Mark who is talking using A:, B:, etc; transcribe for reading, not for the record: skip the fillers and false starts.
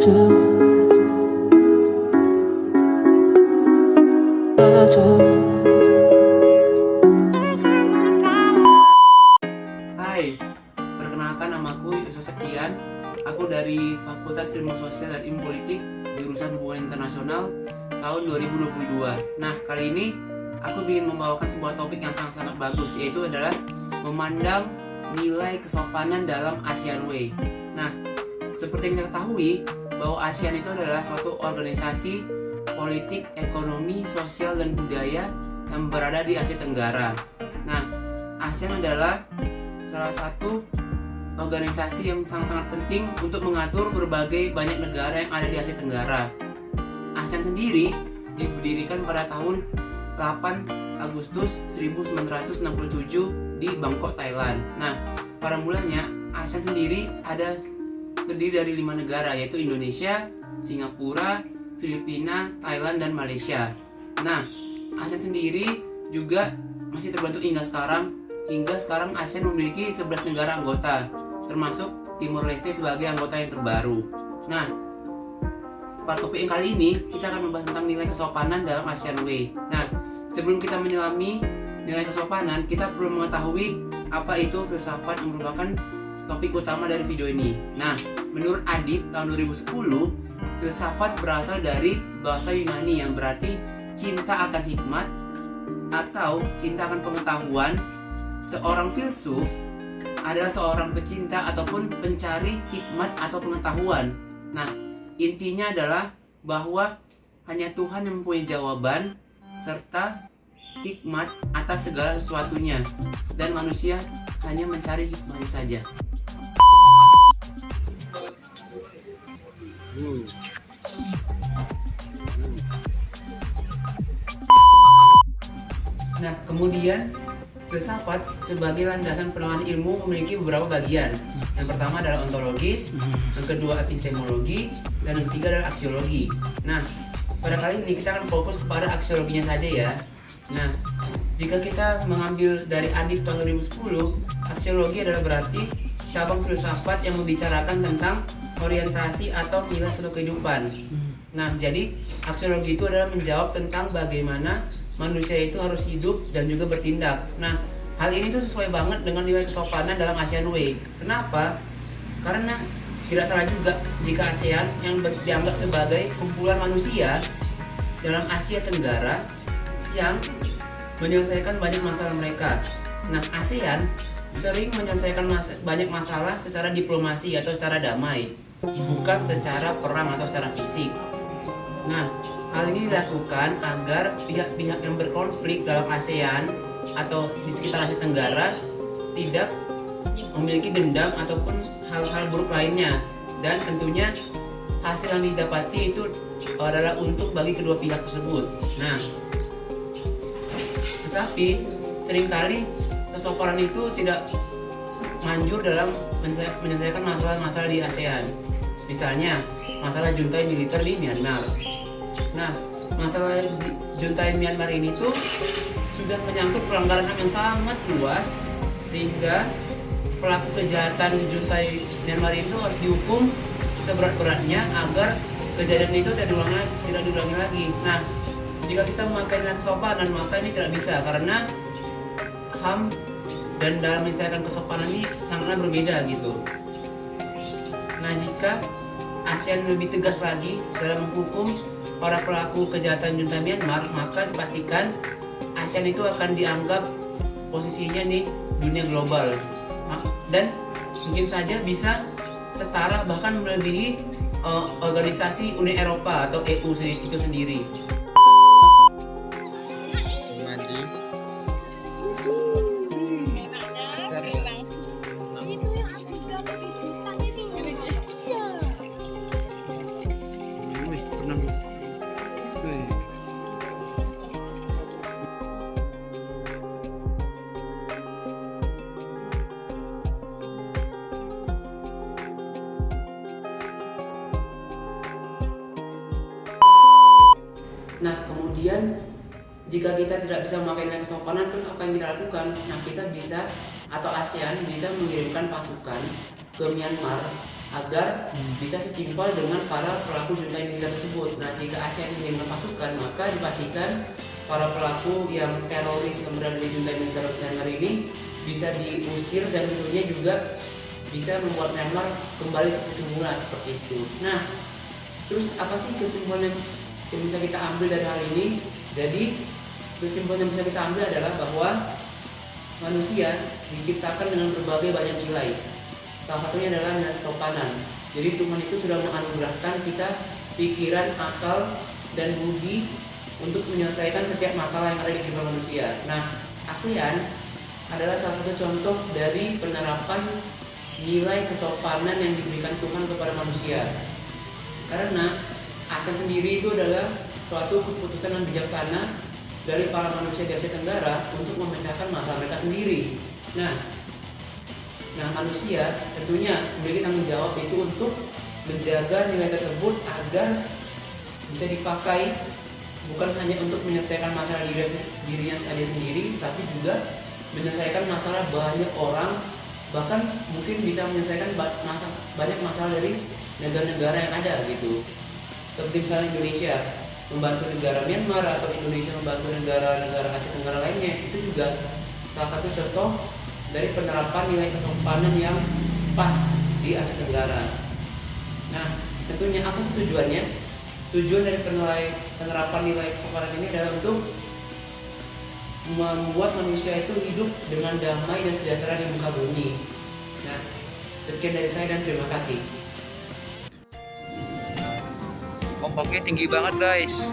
A: Hai, perkenalkan namaku Yusuf Septian. Aku dari Fakultas Ilmu Sosial dan Ilmu Politik jurusan Hubungan Internasional tahun 2022. Nah, kali ini aku ingin membawakan sebuah topik yang sangat bagus, yaitu adalah memandang nilai kesopanan dalam ASEAN Way. Nah, seperti yang kita ketahui bahwa ASEAN itu adalah suatu organisasi politik, ekonomi, sosial, dan budaya yang berada di Asia Tenggara. Nah, ASEAN adalah salah satu organisasi yang sangat penting untuk mengatur berbagai banyak negara yang ada di Asia Tenggara. ASEAN sendiri didirikan pada tahun 8 Agustus 1967 di Bangkok, Thailand. Nah, pada mulanya ASEAN sendiri terdiri dari 5 negara, yaitu Indonesia, Singapura, Filipina, Thailand, dan Malaysia. Nah, ASEAN sendiri juga masih terbentuk hingga sekarang. Hingga sekarang ASEAN memiliki 11 negara anggota, termasuk Timor Leste sebagai anggota yang terbaru. Nah, pada topik yang kali ini kita akan membahas tentang nilai kesopanan dalam ASEAN Way. Nah, sebelum kita menyelami nilai kesopanan, kita perlu mengetahui apa itu filsafat yang merupakan topik utama dari video ini. Nah, menurut Adib tahun 2010, filsafat berasal dari bahasa Yunani yang berarti cinta akan hikmat atau cinta akan pengetahuan. Seorang filsuf adalah seorang pecinta ataupun pencari hikmat atau pengetahuan. Nah, intinya adalah bahwa hanya Tuhan yang mempunyai jawaban serta hikmat atas segala sesuatunya, dan manusia hanya mencari hikmatnya saja. Nah, kemudian filsafat sebagai landasan penerapan ilmu memiliki beberapa bagian. Yang pertama adalah ontologis, yang kedua epistemologi, dan yang ketiga adalah aksiologi. Nah, pada kali ini kita akan fokus kepada aksiologinya saja ya. Nah, jika kita mengambil dari Adib tahun 2010, aksiologi adalah berarti cabang filsafat yang membicarakan tentang orientasi atau nilai suatu kehidupan. Nah, jadi aksiologi itu adalah menjawab tentang bagaimana manusia itu harus hidup dan juga bertindak. Nah, hal ini tuh sesuai banget dengan nilai kesopanan dalam ASEAN Way. Kenapa? Karena tidak salah juga jika ASEAN yang dianggap sebagai kumpulan manusia dalam Asia Tenggara yang menyelesaikan banyak masalah mereka. Nah, ASEAN sering menyelesaikan banyak masalah secara diplomasi atau secara damai, bukan secara perang atau secara fisik. Nah, hal ini dilakukan agar pihak-pihak yang berkonflik dalam ASEAN atau di sekitar Asia Tenggara tidak memiliki dendam ataupun hal-hal buruk lainnya, dan tentunya hasil yang didapati itu adalah untung bagi kedua pihak tersebut. Nah, tetapi seringkali kesopanan itu tidak manjur dalam menyelesaikan masalah-masalah di ASEAN. Misalnya, masalah junta militer di Myanmar. Nah, masalah junta Myanmar ini tuh sudah menyangkut pelanggaran HAM yang sangat luas, sehingga pelaku kejahatan junta Myanmar itu harus dihukum seberat-beratnya agar kejadian itu tidak diulangi lagi. Nah, jika kita memakai nilai kesopanan, maka ini tidak bisa, karena HAM dan dalam menyelesaikan kesopanan ini sangatlah berbeda gitu. Nah, jika ASEAN lebih tegas lagi dalam menghukum para pelaku kejahatan junta Myanmar, maka dipastikan ASEAN itu akan dianggap posisinya di dunia global, dan mungkin saja bisa setara bahkan melebihi organisasi Uni Eropa atau EU itu sendiri. Nah, kemudian jika kita tidak bisa memakai nilai kesopanan, terus apa yang kita lakukan? Nah, kita bisa, atau ASEAN bisa mengirimkan pasukan ke Myanmar agar bisa setimpal dengan para pelaku junta militer tersebut. Nah, jika ASEAN ingin pasukan, maka dipastikan para pelaku yang teroris yang berada di junta militer Myanmar ini bisa diusir dan tentunya juga bisa membuat Myanmar kembali seperti semula seperti itu. Nah, terus apa sih kesimpulan yang bisa kita ambil dari hal ini? Jadi kesimpulan yang bisa kita ambil adalah bahwa manusia diciptakan dengan berbagai banyak nilai. Salah satunya adalah nilai kesopanan. Jadi Tuhan itu sudah menganugerahkan kita pikiran, akal, dan budi untuk menyelesaikan setiap masalah yang ada di kehidupan manusia. Nah, ASEAN adalah salah satu contoh dari penerapan nilai kesopanan yang diberikan Tuhan kepada manusia. Karena ASEAN sendiri itu adalah suatu keputusan yang bijaksana dari para manusia di Asia Tenggara untuk memecahkan masalah mereka sendiri. Nah, manusia tentunya memiliki tanggung jawab itu untuk menjaga nilai tersebut agar bisa dipakai bukan hanya untuk menyelesaikan masalah dirinya saja sendiri, tapi juga menyelesaikan masalah banyak orang, bahkan mungkin bisa menyelesaikan banyak masalah dari negara-negara yang ada gitu. Seperti misalnya Indonesia membantu negara Myanmar atau Indonesia membantu negara-negara Asia Tenggara lainnya, itu juga salah satu contoh dari penerapan nilai kesopanan yang pas di Asia Tenggara. Nah, tentunya apa sih tujuannya? Tujuan dari penerapan nilai kesopanan ini adalah untuk membuat manusia itu hidup dengan damai dan sejahtera di muka bumi. Nah, sekian dari saya dan terima kasih.
B: Ombaknya tinggi banget guys.